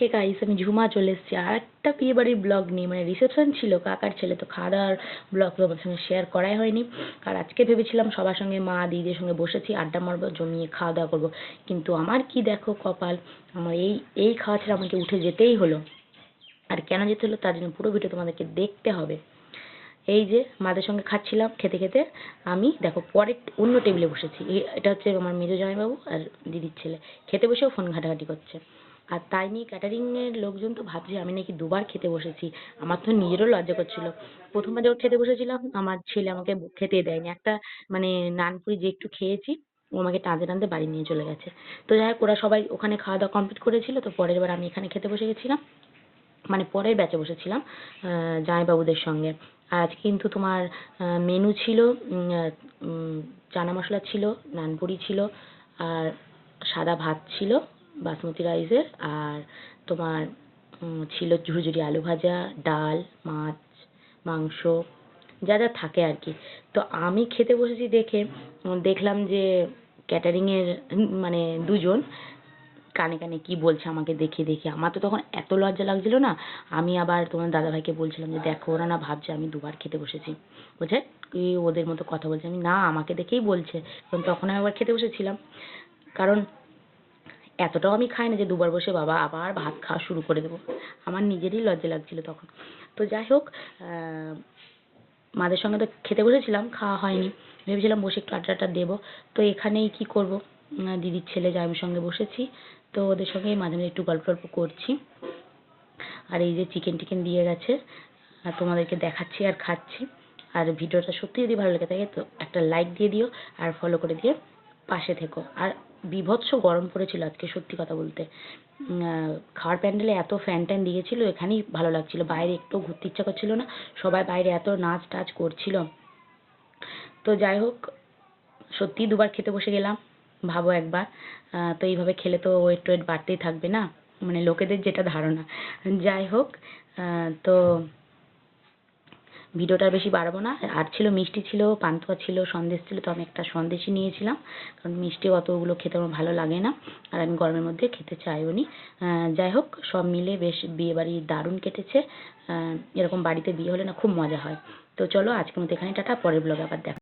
Hey guys, আমি ঝুমা চলে এসেছি আর একটা বিয়ে বাড়ির ব্লগ নিয়ে। মানে রিসেপশন ছিল কাকার ছেলে, তো খাওয়া দাওয়ার ব্লগ তোমার সঙ্গে শেয়ার করাই হয়নি। আর আজকে ভেবেছিলাম সবার সঙ্গে মা দিদিদের সঙ্গে বসেছি, আড্ডা মারবো, জমিয়ে খাওয়া দাওয়া করবো। কিন্তু আমার কি দেখো কপাল, আমার এই এই খাওয়া ছেড়ে আমাকে উঠে যেতেই হলো। আর কেন যেতে হলো তার জন্য পুরো ভিডিও তোমাদেরকে দেখতে হবে। এই যে মাদের সঙ্গে খাচ্ছিলাম, খেতে খেতে আমি দেখো পরে অন্য টেবিলে বসেছি। এটা হচ্ছে আমার মেজো জামাইবাবু আর দিদির ছেলে। খেতে বসেও ফোন ঘাটাঘাটি করছে। আর তাই নিয়ে ক্যাটারিংয়ের লোকজন তো ভাবছে আমি নাকি দুবার খেতে বসেছি। আমার তো নিজেরও লজ্জা করছিল। প্রথমবার যখন খেতে বসেছিলাম আমার ছেলে আমাকে খেতে দেয়নি। একটা মানে নানপুরি যে একটু খেয়েছি, ও আমাকে টানতে টানতে বাড়ি নিয়ে চলে গেছে। তো যাই হোক, ওরা সবাই ওখানে খাওয়া দাওয়া কমপ্লিট করেছিল, তো পরের বার আমি এখানে খেতে বসে গেছিলাম। মানে পরের ব্যাচে বসেছিলাম জামাইবাবুদের সঙ্গে। আর আজকে কিন্তু তোমার মেনু ছিল চানা মশলা ছিল, নানপুরি ছিল, আর সাদা ভাত ছিল বাসমতি রাইসের, আর তোমার ছিল ঝুরঝুরি আলু ভাজা, ডাল, মাছ, মাংস, যা যা থাকে আর কি। তো আমি খেতে বসেছি দেখে দেখলাম যে ক্যাটারিংয়ের মানে দুজন কানে কানে কি বলছে আমাকে দেখে দেখে। আমার তো তখন এত লজ্জা লাগছিল না, আমি আবার তোমার দাদাভাইকে বলছিলাম যে দেখো ওরা না ভাবছে আমি দুবার খেতে বসেছি। বলছে কি ওদের মতো কথা বলছে। আমি না, আমাকে দেখেই বলছে, কারণ তখন আমি আবার খেতে বসেছিলাম। কারণ এতটাও আমি খাই না যে দুবার বসে বাবা আবার ভাত খাওয়া শুরু করে দেবো। আমার নিজেরই লজ্জা লাগছিল তখন। তো যাই হোক, মাদের সঙ্গে তো খেতে বসেছিলাম, খাওয়া হয়নি। ভেবেছিলাম বসে একটু আড্ডা টাড্ডা দেবো। তো এখানেই কি করব, দিদির ছেলে জামাইয়ের সঙ্গে বসেছি, তো ওদের সঙ্গেই মাঝে মাঝে একটু গল্প টল্প করছি। আর এই যে চিকেন টিকেন দিয়ে গেছে, আর তোমাদেরকে দেখাচ্ছি আর খাচ্ছি। আর ভিডিওটা সত্যি যদি ভালো লেগে থাকে তো একটা লাইক দিয়ে দিও, আর ফলো করে দিয়ে পাশে থেকো। আর বীভৎস গরম পড়েছিল আজকে, সত্যি কথা বলতে। খাওয়ার প্যান্ডেলে এত ফ্যান ট্যান দিয়েছিল, এখানেই ভালো লাগছিল, বাইরে একটু ঘুরতে ইচ্ছা করছিল না। সবাই বাইরে এত নাচ টাচ করছিল। তো যাই হোক, সত্যিই দুবার খেতে বসে গেলাম, ভাবো একবার। তো এইভাবে খেলে তো ওয়েট টোয়েট বাড়তেই থাকবে না, মানে লোকেদের যেটা ধারণা। যাই হোক, তো ভিডিওটা আর বেশি বাড়াবো না। আর ছিল মিষ্টি, ছিল পান্তুয়া, ছিল সন্দেশ ছিল, তো আমি একটা সন্দেশই নিয়েছিলাম, কারণ মিষ্টি অতগুলো খেতে আমার ভালো লাগে না, আর আমি গরমের মধ্যে খেতে চাইও নি। যাই হোক, সব মিলে বেশ বিয়ে বাড়ি দারুণ কেটেছে। এরকম বাড়িতে বিয়ে হলে না খুব মজা হয়। তো চলো আজকের মতো এখানে টাটা, পরের ব্লগে আবার দেখা।